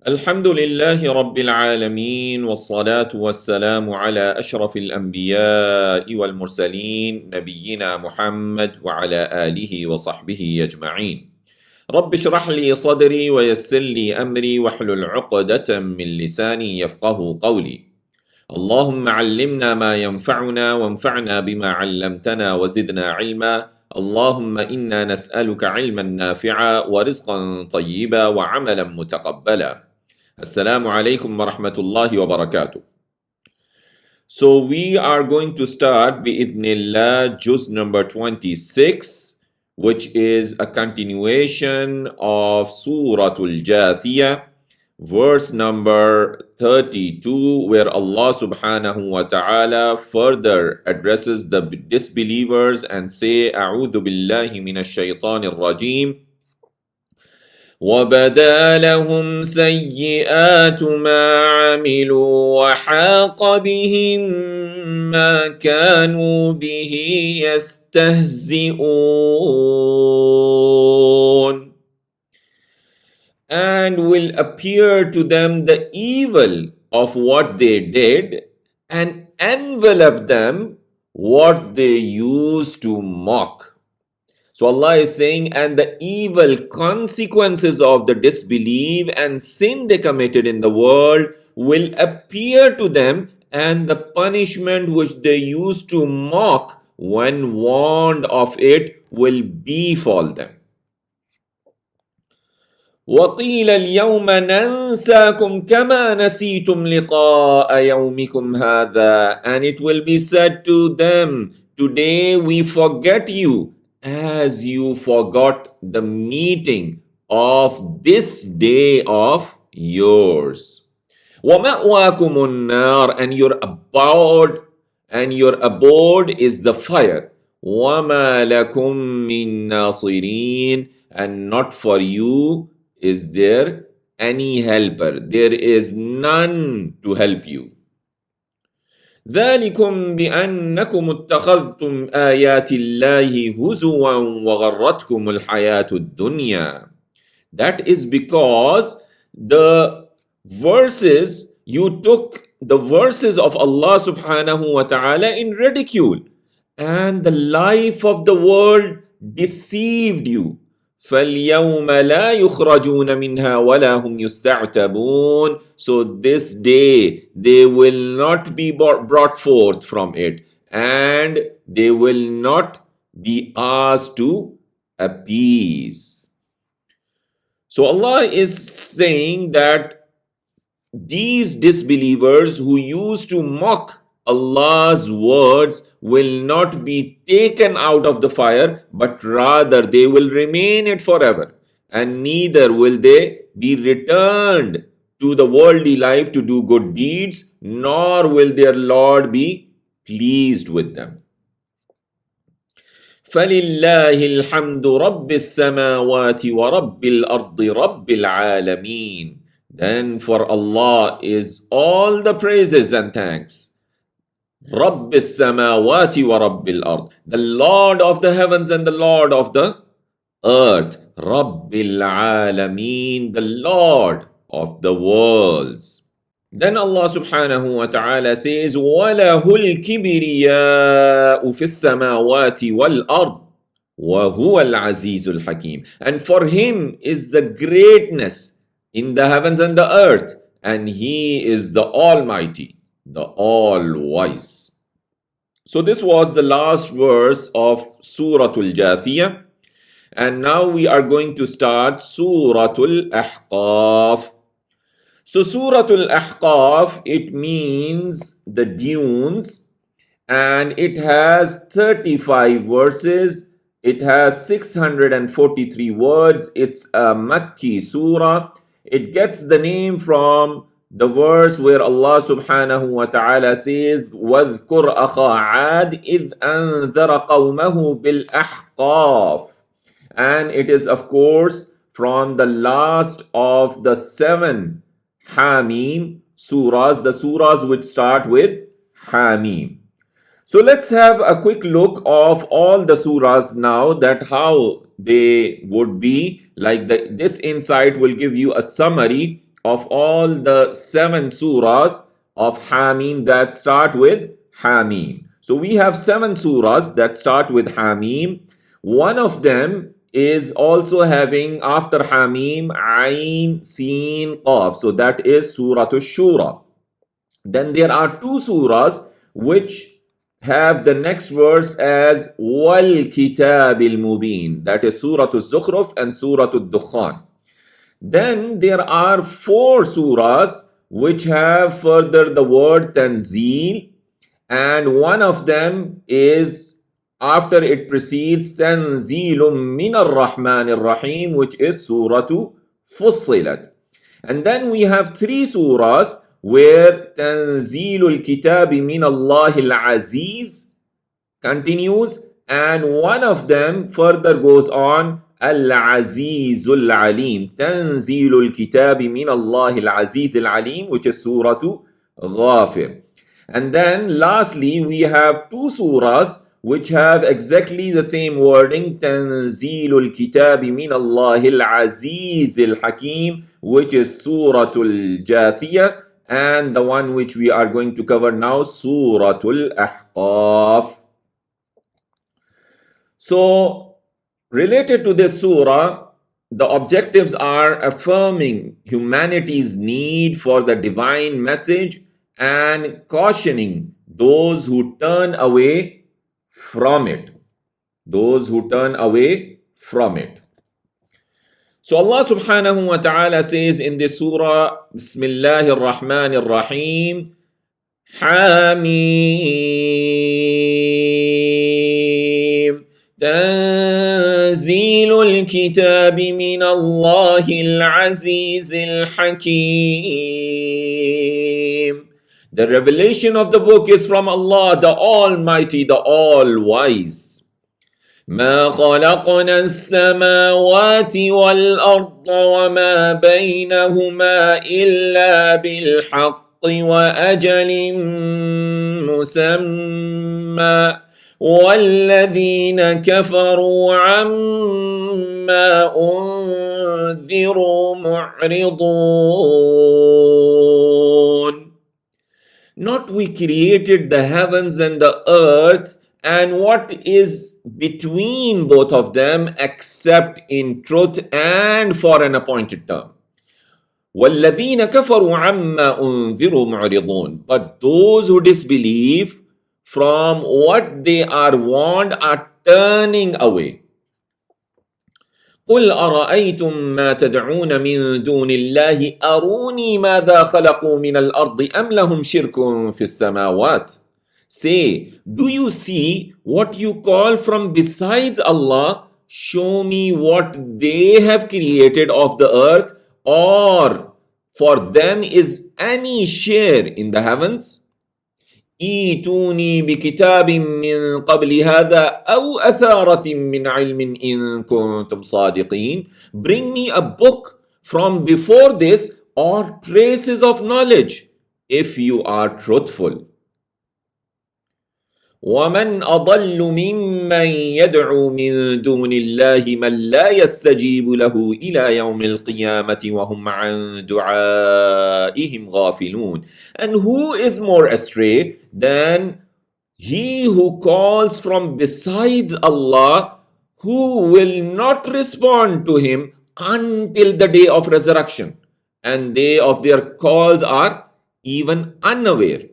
الحمد لله رب العالمين والصلاة والسلام على أشرف الأنبياء والمرسلين نبينا محمد وعلى آله وصحبه أجمعين. رب اشرح لي صدري ويسر لي أمري واحلل عقدة من لساني يفقه قولي. اللهم علمنا ما ينفعنا وانفعنا بما علمتنا وزدنا علما. اللهم إنا نسألك علما نافعا ورزقا طيبا وعملا متقبلا. Assalamu alaikum wa rahmatullahi wa barakatuh. So we are going to start bi'idhnillah juz number 26, which is a continuation of Suratul Jathiyah, verse number 32, where Allah subhanahu wa ta'ala further addresses the disbelievers and say, A'udhu billahi minash shaitanir rajim. وبدا لهم سيئات ما عملوا وحاق بهم ما كانوا به يستهزئون. And will appear to them the evil of what they did and envelop them what they used to mock. So Allah is saying, and the evil consequences of the disbelief and sin they committed in the world will appear to them, and the punishment which they used to mock when warned of it will befall them. وَقِيلَ الْيَوْمَ نَنْسَاكُمْ كَمَا نَسِيتُمْ لِقَاءَ يَوْمِكُمْ هَذَا. And it will be said to them, today we forget you as you forgot the meeting of this day of yours. وَمَأْوَاكُمُ النَّارِ. And your abode is the fire. وَمَا لَكُم مِّن نَاصِرِينَ. And not for you is there any helper. There is none to help you. ذلكم بأنكم اتخذتم آيات الله هزوا وغرتكم الحياة الدنيا. That is because you took the verses of Allah subhanahu wa ta'ala in ridicule, and the life of the world deceived you. فَالْيَوْمَ لَا يُخْرَجُونَ مِنْهَا وَلَا هُمْ يُسْتَعْتَبُونَ. So this day they will not be brought forth from it, and they will not be asked to appease. So Allah is saying that these disbelievers who used to mock Allah's words will not be taken out of the fire, but rather they will remain it forever, and neither will they be returned to the worldly life to do good deeds, nor will their Lord be pleased with them. فَلِلَّهِ الْحَمْدُ رَبِّ السَّمَاوَاتِ وَرَبِّ الْأَرْضِ رَبِّ الْعَالَمِينَ. Then for Allah is all the praises and thanks. رَبِّ السَّمَاوَاتِ وَرَبِّ الْأَرْضِ. The Lord of the heavens and the Lord of the earth. رَبِّ الْعَالَمِينَ. The Lord of the worlds. Then Allah subhanahu wa ta'ala says, وَلَهُ الْكِبْرِيَاءُ فِي السَّمَاوَاتِ وَالْأَرْضِ وَهُوَ الْعَزِيزُ الْحَكِيمُ. And for him is the greatness in the heavens and the earth, and he is the Almighty, the All-Wise. So this was the last verse of Suratul Jathiyah, and now we are going to start Suratul Ahqaf. So Suratul Ahqaf, it means the dunes, and it has 35 verses. It has 643 words. It's a Makki surah. It gets the name from the verse where Allah subhanahu wa ta'ala says, وَاذْكُرْ أَخَا عَادٍ إِذْ أَنذَرَ قَوْمَهُ بِالْأَحْقَافِ. And it is, of course, from the last of the 7 Hamim surahs, the surahs which start with Hamim. So let's have a quick look of all the surahs now, that how they would be like. This insight will give you a summary of all the 7 surahs of Hamim that start with Hamim. So we have 7 surahs that start with Hamim. One of them is also having after Hamim Ain, Sin, Qaf. So that is Surah Ash-Shura. Then there are 2 surahs which have the next verse as Wal Kitab al Mubin. That is Surah Al-Zukhruf and Surah Al-Dukhan. Then there are 4 surahs which have further the word Tanzeel, and one of them is after it precedes Tanzeelum min ar-Rahman ar-Rahim, which is Surah Fussilat. And then we have 3 surahs where Tanzeelul Kitabi min Allah al-Aziz continues, and one of them further goes on Al-Azizul Alim, Tanzeelul Kitabi min Allah al-Aziz al-Alim, which is Surah Ghafir. And then lastly we have 2 surahs which have exactly the same wording, Tanzeelul Kitabi min Allah al-Aziz al-Hakim, which is Surah Al-Jathiyah, and the one which we are going to cover now, Surah Al-Ahqaf. So, related to this surah, the objectives are affirming humanity's need for the divine message and cautioning those who turn away from it. Those who turn away from it. So Allah subhanahu wa ta'ala says in this surah, Bismillahir Rahmanir Rahim, Hamim, Tanzeelul Kitabi min Allahil Azizil Hakim. The revelation of the book is from Allah, the Almighty, the All-Wise. ما خلقنا السماوات والأرض وما بينهما إلا بالحق وأجل مسمى والذين كفروا عما أنذروا معرضون. Not we created the heavens and the earth and what is between both of them except in truth and for an appointed term. وَالَّذِينَ كَفَرُوا عَمَّا أُنذِرُوا مُعْرِضُونَ. But those who disbelieve from what they are warned are turning away. قُلْ أَرَأَيْتُمْ مَا تَدْعُونَ مِن دُونِ اللَّهِ أَرُونِي مَاذَا خَلَقُوا مِنَ الْأَرْضِ أَمْ لَهُمْ شِرْكٌ فِي السَّمَاوَاتِ. Say, do you see what you call from besides Allah? Show me what they have created of the earth, or for them is any share in the heavens? إِيتُونِي بِكِتَابٍ مِّن قَبْلِ هَذَا أَوْ أَثَارَةٍ مِّنْ عِلْمٍ إِن كُنتُمْ صَادِقِينَ. Bring me a book from before this or traces of knowledge if you are truthful. وَمَنْ أَضَلُّ مِمَّنْ يَدْعُو مِنْ دُونِ اللَّهِ مَنْ لَا يَسْتَجِيبُ لَهُ إِلَى يَوْمِ الْقِيَامَةِ وَهُمْ عَنْ دُعَائِهِمْ غَافِلُونَ. And who is more astray than he who calls from besides Allah, who will not respond to him until the day of resurrection, and they of their calls are even unaware.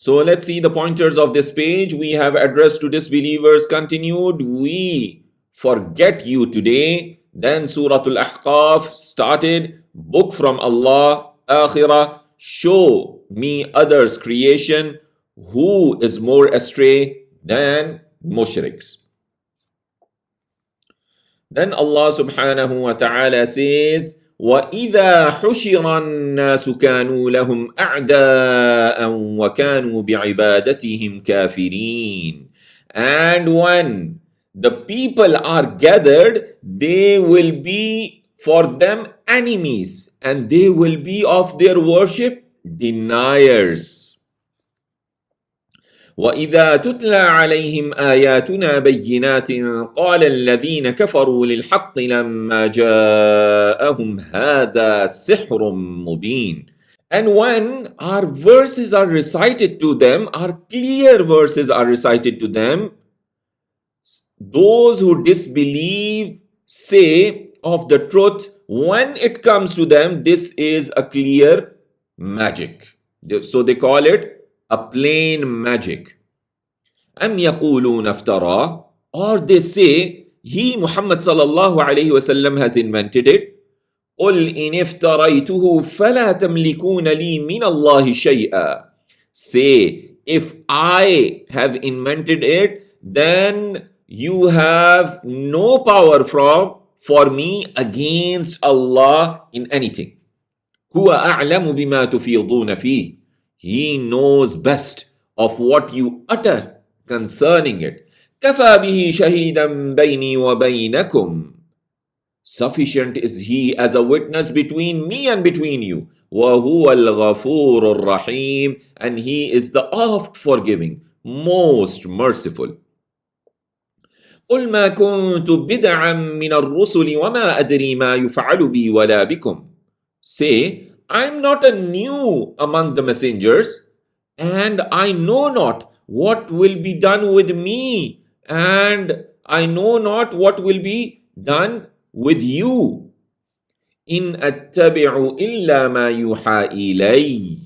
So let's see the pointers of this page. We have addressed to disbelievers continued. We forget you today. Then Surah Al-Ahqaf started. Book from Allah. Akhirah. Show me others' creation. Who is more astray than mushriks? Then Allah subhanahu wa ta'ala says, وَإِذَا حُشِرَ النَّاسُ كَانُوا لَهُمْ أَعْدَاءً وَكَانُوا بِعِبَادَتِهِمْ كَافِرِينَ. And when the people are gathered, they will be for them enemies, and they will be of their worship deniers. وإذا تتلى عليهم آياتنا بينات قال الذين كفروا للحق لما جاءهم هذا سحر مبين. And when our verses are recited to them, our clear verses are recited to them, those who disbelieve say of the truth, when it comes to them, this is a clear magic. So they call it a plain magic. أم يقولون افترى, or they say he Muhammad sallallahu alayhi wasallam has invented it. قل إن افتريته فلا تملكون لي من الله شيئا. Say, if I have invented it, then you have no power for me against Allah in anything. هو أعلم بما تفيضون فيه. He knows best of what you utter concerning it. كفى به شهيدا بيني وبينكم. Sufficient is he as a witness between me and between you. وَهُوَ الْغَفُورُ الرَّحِيمُ, and he is the oft forgiving, most merciful. قُلْ مَا كُنْتُ بِدْعًا مِنَ الرُّسُلِ وَمَا أَدْرِي مَا يُفْعَلُ بِي وَلَا بِكُمْ. Say, I am not a new among the messengers, and I know not what will be done with me, and I know not what will be done with you. In attabi'u illa ma yuha ilay.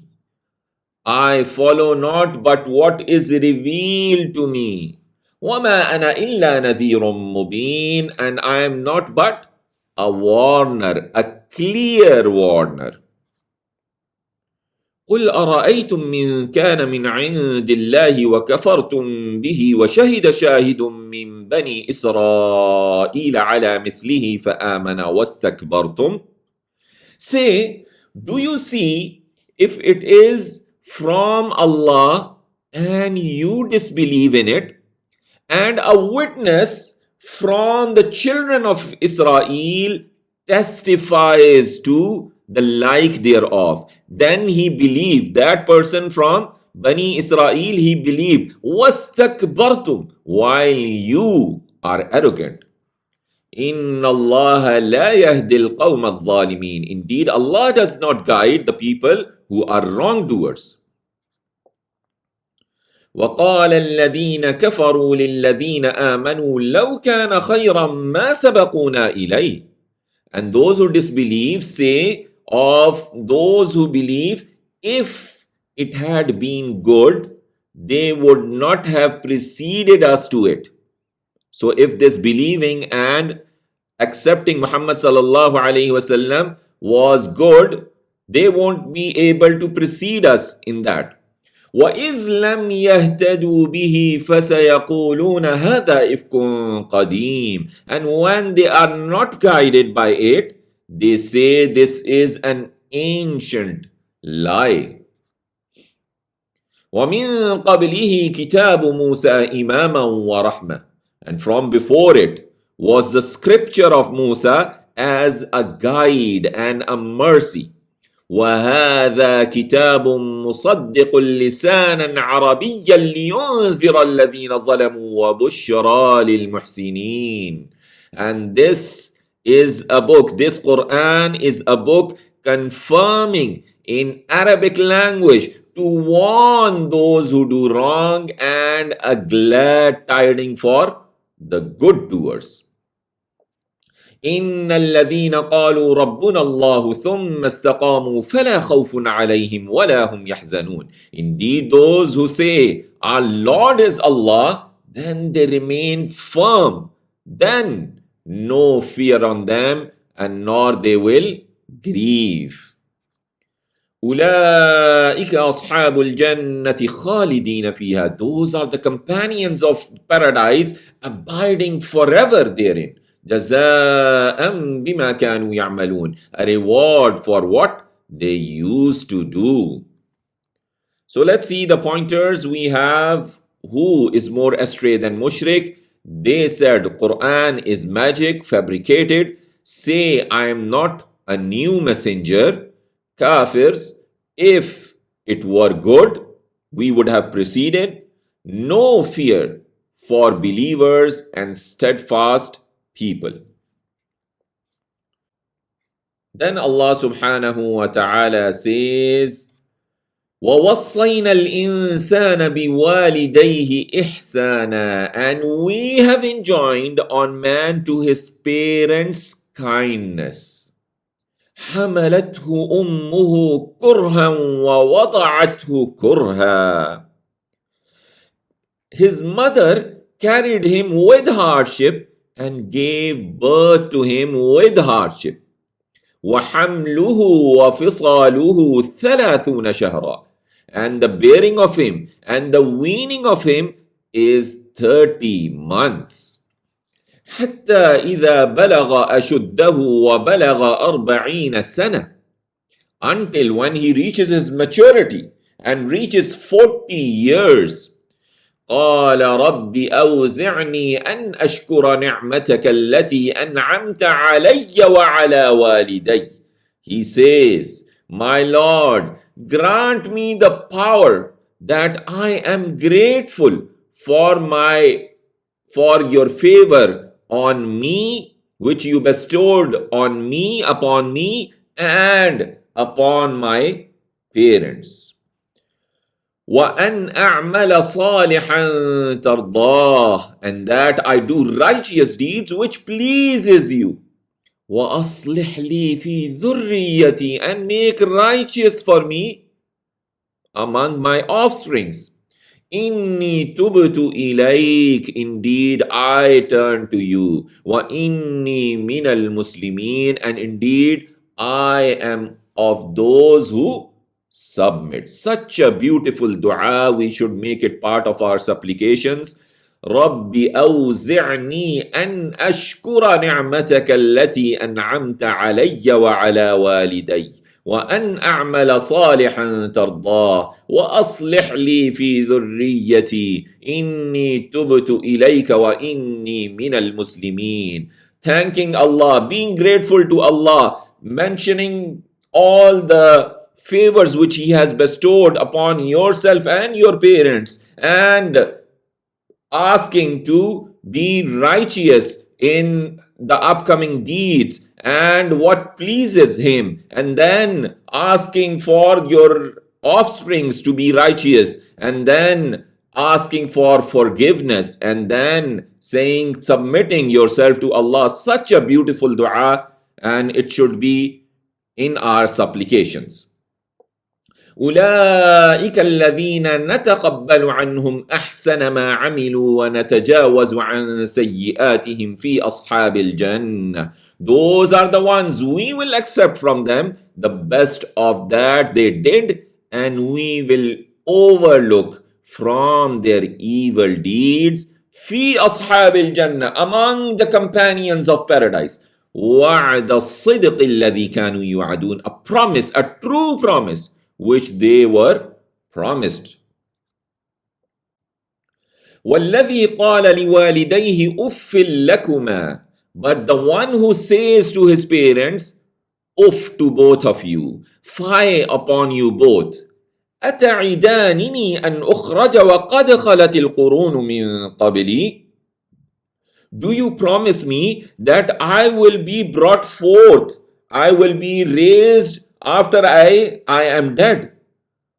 I follow not but what is revealed to me. وَمَا أَنَا إِلَّا نَذِيرٌ مُبِينٌ, and I am not but a warner, a clear warner. قُلْ أَرَأَيْتُمْ مِنْ كَانَ مِنْ عِنْدِ اللَّهِ وَكَفَرْتُمْ بِهِ وَشَهِدَ شَاهِدٌ مِنْ بَنِي إِسْرَائِيلَ عَلَى مِثْلِهِ فَآمَنَ وَاسْتَكْبَرْتُمْ. Say, do you see if it is from Allah and you disbelieve in it, and a witness from the children of Israel testifies to the like thereof, then he believed, that person from Bani Israel, he believed, وَاسْتَكْبَرْتُمْ, while you are arrogant. إِنَّ اللَّهَ لَا يَهْدِي الْقَوْمَ الظَّالِمِينَ. Indeed, Allah does not guide the people who are wrongdoers. وَقَالَ الَّذِينَ كَفَرُوا لِلَّذِينَ آمَنُوا لَوْ كَانَ خَيْرًا مَا سَبَقُونَا إِلَيْهِ. And those who disbelieve say of those who believe, if it had been good, they would not have preceded us to it. So if this believing and accepting Muhammad sallallahu alaihi wasallam was good, they won't be able to precede us in that. وَإِذْ لَمْ يَهْتَدُوا بِهِ فَسَيَقُولُونَ هَذَا إِفْكٌ قَدِيمٌ. And when they are not guided by it, they say this is an ancient lie. وَمِن قَبْلِهِ كِتَابُ مُوسَى إِمَامًا وَرَحْمَةً. And from before it was the scripture of Musa as a guide and a mercy. وَهَذَا كِتَابٌ مُصَدِّقٌ لِسَانًا عَرَبِيًّا لِيُنذِرَ الَّذِينَ ظَلَمُوا وَبُشْرَى لِلْمُحْسِنِينَ. And this is a book, this Quran is a book confirming in Arabic language to warn those who do wrong and a glad tiding for the good doers. إِنَّ الَّذِينَ قَالُوا رَبُّنَا اللَّهُ ثُمَّ اسْتَقَامُوا فَلَا خَوْفٌ عَلَيْهِمْ وَلَا هُمْ يَحْزَنُونَ. Indeed, those who say, our Lord is Allah, then they remain firm, then no fear on them, and nor they will grieve. أُولَٰئِكَ أَصْحَابُ الْجَنَّةِ خَالِدِينَ فِيهَا. Those are the companions of paradise, abiding forever therein. جَزَاءً بِمَا كَانُوا يَعْمَلُونَ. A reward for what they used to do. So let's see the pointers. We have who is more astray than mushrik. They said Quran is magic, fabricated. Say, I am not a new messenger. Kafirs, if it were good, we would have preceded. no fear for believers and steadfast people. Then Allah subhanahu wa ta'ala says, وَوَصَّيْنَا الْإِنسَانَ بِوَالِدَيْهِ إِحْسَانًا, and we have enjoined on man to his parents kindness. حَمَلَتْهُ أُمُّهُ كُرْهًا وَوَضَعَتْهُ كُرْهًا. His mother carried him with hardship and gave birth to him with hardship. وَحَمْلُهُ وَفِصَالُهُ 30 شهرا. And the bearing of him and the weaning of him is 30 months. حتى إذا بلغ أشده وبلغ 40 سنة. Until when he reaches his maturity and reaches 40 years. قال رب أوزعني أن أشكر نعمتك التي أنعمت علي وعلى والدي. He says, my Lord, grant me the power that I am grateful for your favor on me, which you bestowed on me, upon me, and upon my parents. وَأَنْ أَعْمَلَ صَالِحًا تَرْضَاهُ, and that I do righteous deeds which pleases you. وَأَصْلِحْ لِي فِي ذُرِّيَّتِي, and make righteous for me among my offsprings. إِنِّي تُبْتُ إِلَيْكَ, indeed I turn to you. وَإِنِّي مِنَ الْمُسْلِمِينَ, and indeed I am of those who submit. Such a beautiful dua. We should make it part of our supplications. رَبِّ أَوْزِعْنِي أَنْ أَشْكُرَ نِعْمَتَكَ الَّتِي أَنْعَمْتَ عَلَيَّ وَعَلَى وَالِدَيَّ وَأَنْ أَعْمَلَ صَالِحًا تَرْضَاهُ وَأَصْلِحْ لِي فِي ذُرِّيَّتِي إِنِّي تُبْتُ إِلَيْكَ وَإِنِّي مِنَ الْمُسْلِمِينَ. Thanking Allah, being grateful to Allah, mentioning all the favors which He has bestowed upon yourself and your parents, and asking to be righteous in the upcoming deeds and what pleases him, and then asking for your offsprings to be righteous, and then asking for forgiveness, and then saying, submitting yourself to Allah. Such a beautiful dua, and it should be in our supplications. أولئك الذين نتقبل عنهم أحسن ما عملوا ونتجاوز عن سيئاتهم في أصحاب الجنة. Those are the ones we will accept from them the best of that they did, and we will overlook from their evil deeds. في أصحاب الجنة, among the companions of paradise. وعد الصدق الذي كانوا يوعدون, a promise, a true promise which they were promised. وَالَّذِي قَالَ لِوَالِدَيْهِ أُفٍّ لَكُمَا, but the one who says to his parents, uff to both of you, fie upon you both. أَتَعِدَانِنِي أَنْ أُخْرَجَ وَقَدْ خَلَتِ الْقُرُونُ مِنْ قَبْلِي. Do you promise me that I will be brought forth, I will be raised after I am dead?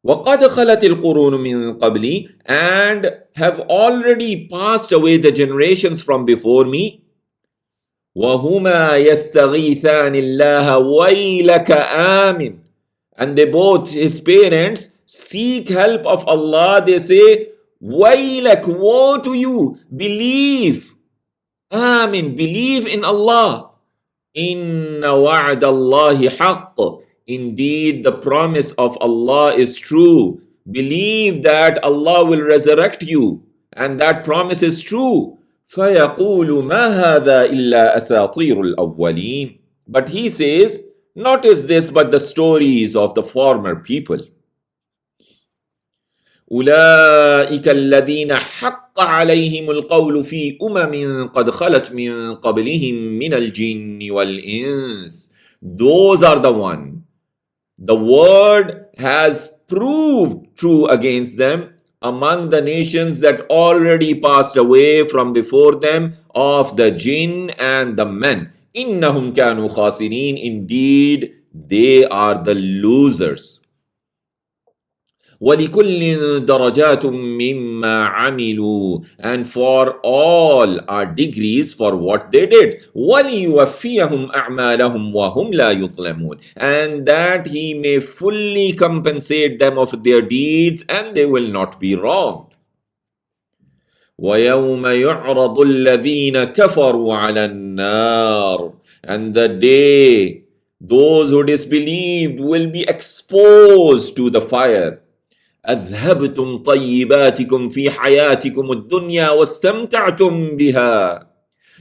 وَقَدْ خَلَتِ الْقُرُونُ مِنْ قَبْلِي, and have already passed away the generations from before me. وَهُمَا يَسْتَغِيثَانِ اللَّهَ وَيْلَكَ آمِنْ, and they both, his parents, seek help of Allah. They say, وَيْلَكَ, woe to you, believe. Amin, believe in Allah. إِنَّ وَعْدَ اللَّهِ حَقٌّ, indeed the promise of Allah is true. Believe that Allah will resurrect you, and that promise is true. فَيَقُولُ مَا هَذَا إِلَّا أَسَاطِيرُ الْأَوَّلِينَ, but he says, not is this but the stories of the former people. أولئك الذين حق عليهم القول في قد خلت من قبلهم من الجن والإنس. Those are the one the word has proved true against them among the nations that already passed away from before them of the jinn and the men. إِنَّهُمْ كَانُوا خَاسِرِينَ. Indeed, they are the losers. وَلِكُلٍّ دَرَجَاتٌ مِّمَّا عَمِلُوا. And for all are degrees for what they did. وَلِيُوَفِّيَهُمْ أَعْمَالَهُمْ وَهُمْ لَا يُظْلَمُونَ. And that he may fully compensate them of their deeds and they will not be wronged. وَيَوْمَ يُعْرَضُ الَّذِينَ كَفَرُوا عَلَى النَّارِ. And the day those who disbelieved will be exposed to the fire. أذهبتم طيباتكم في حياتكم الدنيا واستمتعتم بها.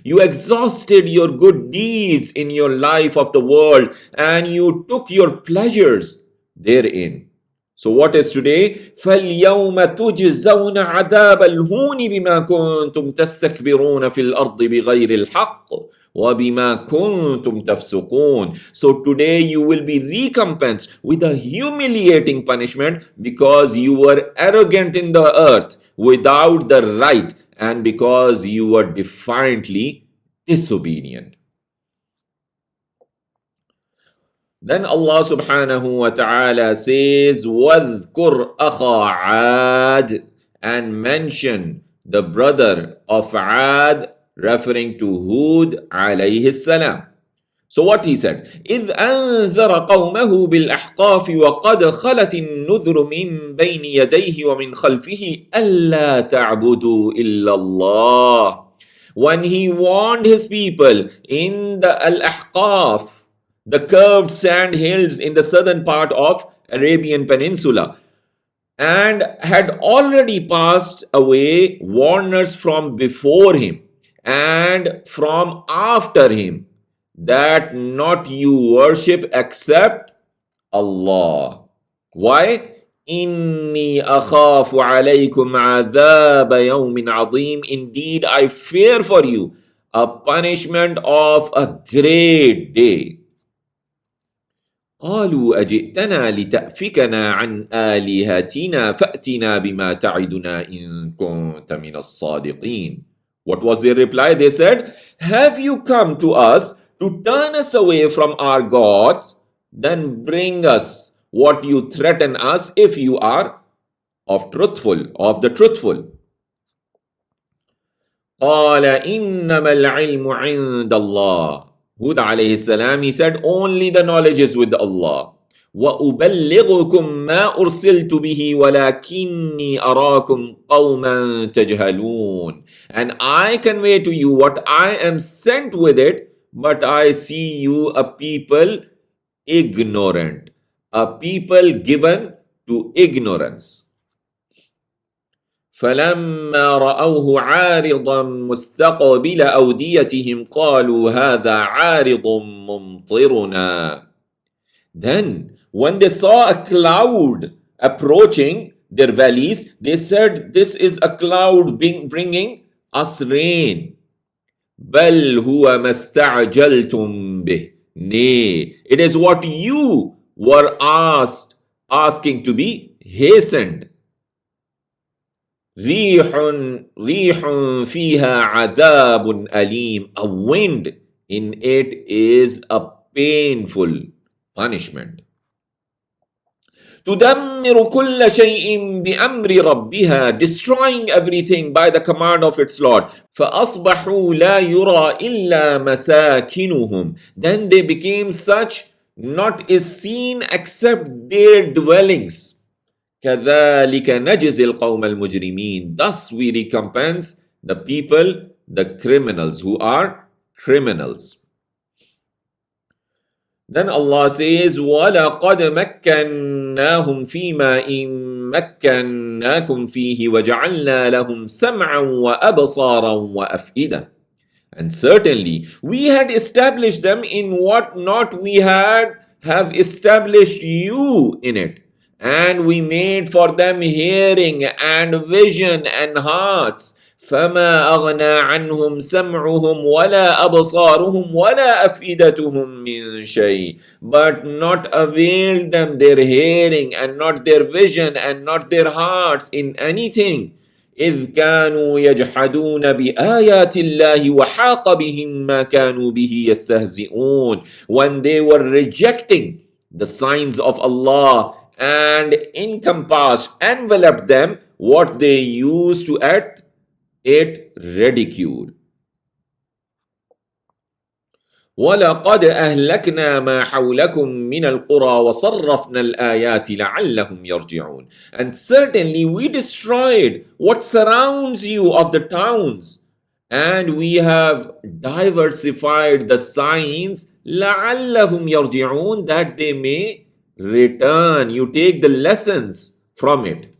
You exhausted your good deeds in your life of the world and you took your pleasures therein. So what is today? فَالْيَوْمَ تُجْزَوْنَ عَذَابَ الْهُونِ بِمَا كُنْتُمْ تَسْتَكْبِرُونَ فِي الْأَرْضِ بِغَيْرِ الْحَقِّ وَبِمَا كُنْتُمْ تَفْسُقُونَ. So today you will be recompensed with a humiliating punishment because you were arrogant in the earth without the right and because you were defiantly disobedient. Then Allah subhanahu wa ta'ala says, وَاذْكُرْ أَخَا عَادٍ. And mention the brother of Ad, referring to Hud alayhi salam. So what he said? إِذْ أَنذَرَ قَوْمَهُ بِالْأَحْقَافِ وَقَدْ خَلَتِ النُّذُرُ مِنْ بَيْنِ يَدَيْهِ وَمِنْ خَلْفِهِ أَلَّا تَعْبُدُوا إِلَّا اللَّهِ. When he warned his people in the Al-Ahqaf, the curved sand hills in the southern part of Arabian Peninsula, and had already passed away warners from before him and from after him, that not you worship except Allah. Why? إِنِّي أَخَافُ عَلَيْكُمْ عَذَابَ يَوْمٍ عَظِيمٍ. Indeed, I fear for you a punishment of a great day. قالوا أجئتنا لتأفكنا عن آلهتنا فأتنا بما تعدنا إن كنت من الصادقين. What was their reply? They said, have you come to us to turn us away from our gods? Then bring us what you threaten us if you are of the truthful. قال إنما العلم عند الله. Hud alayhi salam, he said, only the knowledge is with Allah. وَأُبَلِّغُكُمْ مَا أُرْسِلْتُ بِهِ وَلَكِنِّي أَرَاكُمْ قَوْمًا تَجْهَلُونَ. And I convey to you what I am sent with it, but I see you a people ignorant, a people given to ignorance. فَلَمَّا رَأَوْهُ عَارِضًا مُسْتَقْبِلَ أَوْدِيَتِهِمْ قَالُوا هَذَا عَارِضٌ مُمْطِرُنَا. Then, when they saw a cloud approaching their valleys, they said, this is a cloud bringing us rain. بَلْ هُوَ مَا اسْتَعْجَلْتُمْ بِهِ. Nay, it is what you were asking to be hastened. ريح فيها عذاب أليم. A wind in it is a painful punishment. تدمر كل شيء بأمر ربها. Destroying everything by the command of its Lord. فأصبحوا لا يرى إلا مساكنهم. Then they became such, not is seen except their dwellings. كَذَلِكَ نَجْزِي الْقَوْمَ الْمُجْرِمِينَ. Thus we recompense the people, the criminals who are criminals. Then Allah says, وَلَقَدْ مَكَّنَّاهُمْ فِي مَا إِن مَكَّنَّاكُمْ فِيهِ وَجَعَلْنَا لَهُمْ سَمْعًا وَأَبْصَارًا وَأَفْئِدَةً. And certainly we had established them in what not we have established you in it. And we made for them hearing and vision and hearts. فما أغنى عنهم سمعهم ولا أبصارهم ولا أفئدتهم من شيء. But not availed them their hearing and not their vision and not their hearts in anything. إذ كانوا يجحدون بآيات الله وحاق بهم ما كانوا به يستهزئون. When they were rejecting the signs of Allah and encompassed, enveloped them, what they used to at it ridiculed. وَلَقَدْ أَهْلَكْنَا مَا حَوْلَكُمْ مِنَ الْقُرَى وَصَرَّفْنَا الْآيَاتِ لَعَلَّهُمْ يَرْجِعُونَ. And certainly we destroyed what surrounds you of the towns, and we have diversified the signs لَعَلَّهُمْ يَرْجِعُونَ, that they may return. You take the lessons from it.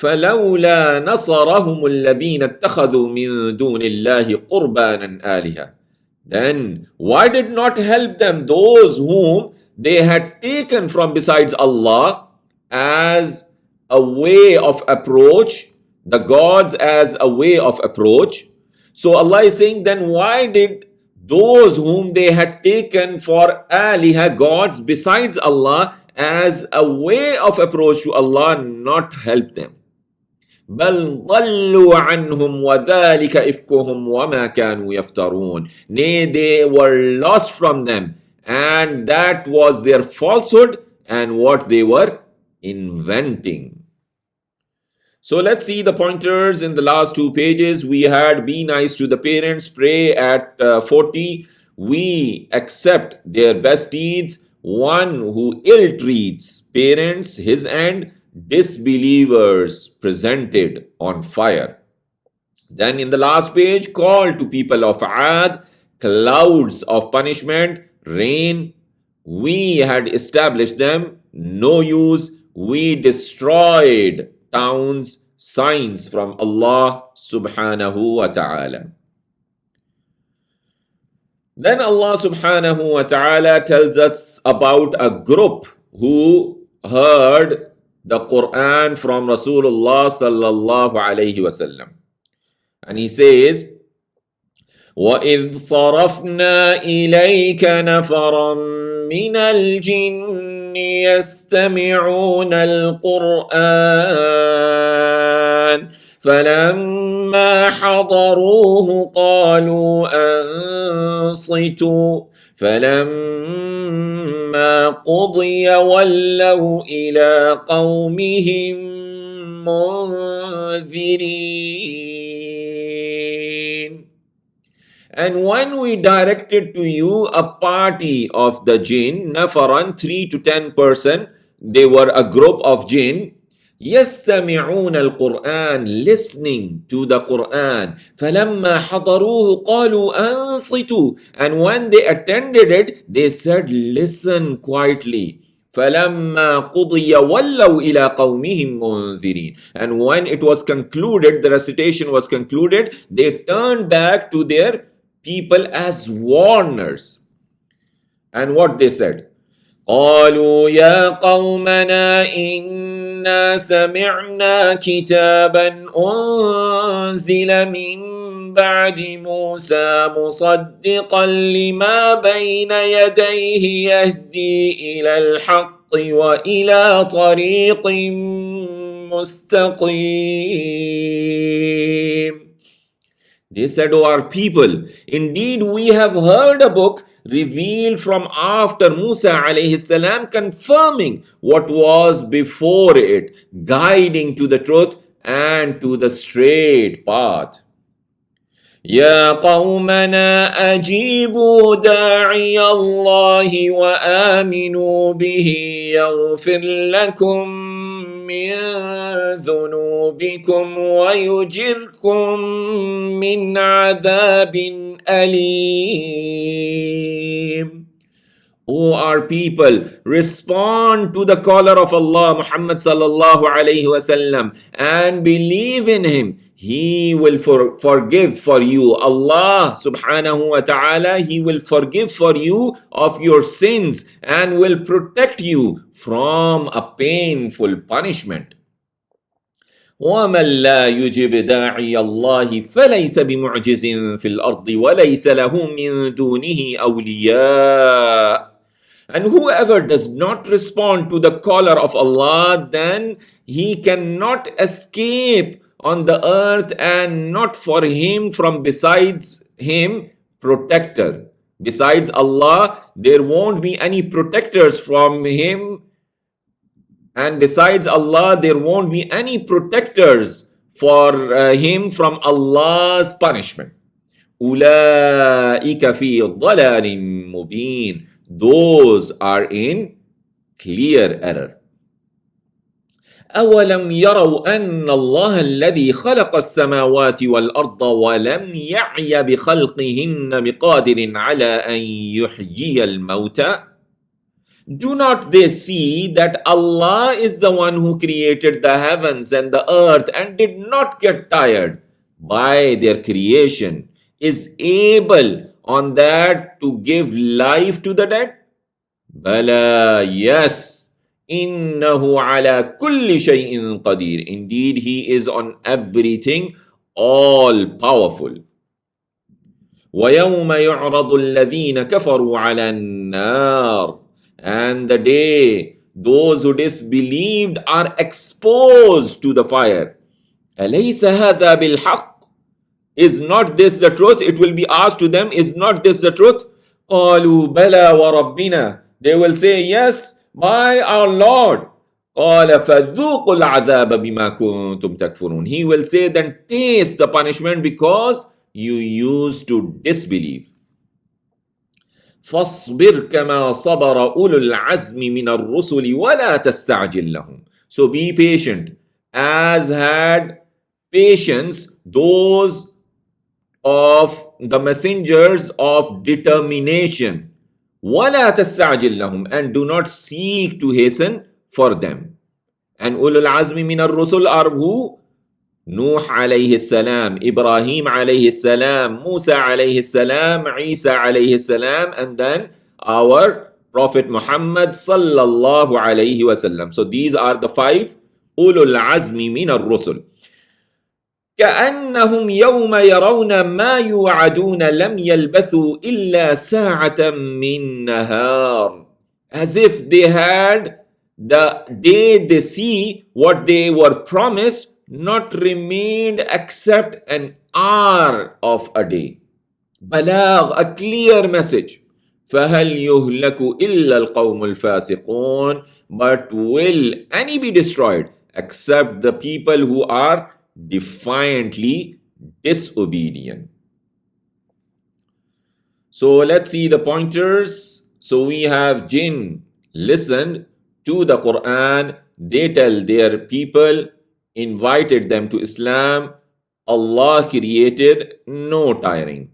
فلولا نصرهم الذين اتخذوا من دون الله قربانا آلهة. Then why did not help them those whom they had taken from besides Allah as a way of approach, the gods as a way of approach? So Allah is saying, then why did those whom they had taken for aliha, gods besides Allah, as a way of approach to Allah, not help them? بل ضلوا عنهم وذلك إفكهم وما كانوا يفترون. Nay, they were lost from them, and that was their falsehood and what they were inventing. So let's see the pointers in the last 2 pages. We had be nice to the parents, pray at 40. We accept their best deeds. One who ill treats parents, his end. Disbelievers presented on fire. Then in the last page, call to people of Ad, clouds of punishment, rain. We had established them, no use. We destroyed towns, signs from Allah subhanahu wa ta'ala. Then Allah subhanahu wa ta'ala tells us about a group who heard the Quran from Rasulullah sallallahu alayhi wasallam. And he says, وَإِذْ صَرَفْنَا إِلَيْكَ نَفَرًا مِنَ الْجِنِّ يَسْتَمِعُونَ الْقُرْآنَ فَلَمَّا حَضَرُوهُ قَالُوا أَنصِتُوا فَلَمَّا قُضِيَ وَلَّوْا إِلَى قَوْمِهِمْ مُنذِرِينَ. And when we directed to you a party of the jinn, nafaran, 3 to 10 person, they were a group of jinn, يستمعون القرآن, listening to the Quran. فلما حضروه قالوا أنصتوا, and when they attended it, they said, listen quietly. فلما قضي ولوا إلى قومهم منذرين. And when it was concluded, the recitation was concluded, they turned back to their people as warners. And what they said? قالوا يا قومنا إنا سمعنا كتابا أنزل من بعد موسى مصدقا لما بين يديه يهدي إلى الحق وإلى طريق مستقيم. They said, O our people, indeed we have heard a book revealed from after Musa alayhi salam, confirming what was before it, guiding to the truth and to the straight path. يا قومنا أجيبوا داعي الله وآمنوا به يغفر لكم من ذنوبكم ويجركم من عذاب أليم. O our people, respond to the caller of Allah, Muhammad sallallahu alayhi wasallam, and believe in him. He will forgive for you. Allah subhanahu wa ta'ala, He will forgive for you of your sins and will protect you from a painful punishment. ومن لا يجب داعي الله فليس بمعجز في الأرض وليس له من دونه أولياء. And whoever does not respond to the caller of Allah, then he cannot escape on the earth, and not for him from besides him protector. Besides Allah, there won't be any protectors from him, and besides Allah, there won't be any protectors for him from Allah's punishment. أولئك في ضلال مبين. Those are in clear error. أولم يروا أن الله الذي خلق السماوات والأرض ولم يعي بخلقهن بقادر على أن يحيي الموتى. Do not they see that Allah is the one who created the heavens and the earth and did not get tired by their creation, is able on that to give life to the dead? Bala, yes. Innahu ala kulli shay'in qadir. Indeed, he is on everything all powerful. وَيَوْمَ يُعْرَضُ الَّذِينَ كَفَرُوا عَلَى النَّارِ. And the day those who disbelieved are exposed to the fire. أَلَيْسَ هَذَا بِالْحَقِّ. Is not this the truth? It will be asked to them, is not this the truth? قَالُوا بَلَى وَرَبِّنَا. They will say, yes, by our Lord. قَالَ فَذُوقُوا الْعَذَابَ بِمَا كُنْتُمْ تَكْفُرُونَ. He will say, then taste the punishment because you used to disbelieve. فَاصْبِرْ كَمَا صَبَرَ أُولُو الْعَزْمِ مِنَ الرُّسُلِ وَلَا تَسْتَعْجِلْ لَهُمْ. So be patient, as had patience those of the messengers of determination. وَلَا تَسْتَعْجِلْ لَهُمْ. And do not seek to hasten for them. And ulul azmi min ar-rusul are who? Nuh alayhi salam, Ibrahim alayhi salam, Musa alayhi salam, Isa alayhi salam, and then our Prophet Muhammad sallallahu alayhi wasallam. So these are the 5 ulul azmi min ar-rusul. كأنهم يوم يرون ما يوعدون لم يلبثوا إلا ساعة من نهار. As if they had the day they see what they were promised not remained except an hour of a day. بلاغ, a clear message. فهل يهلك إلا القوم الفاسقون. But will any be destroyed except the people who are defiantly disobedient? So let's see the pointers. So we have jinn listened to the Quran, they tell their people, invited them to Islam. Allah created no tiring.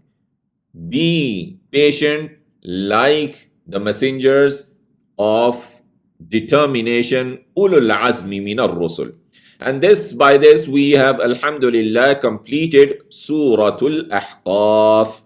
Be patient like the messengers of determination, ulul azmi min ar-rusul. And by this we have alhamdulillah completed Suratul Ahqaf.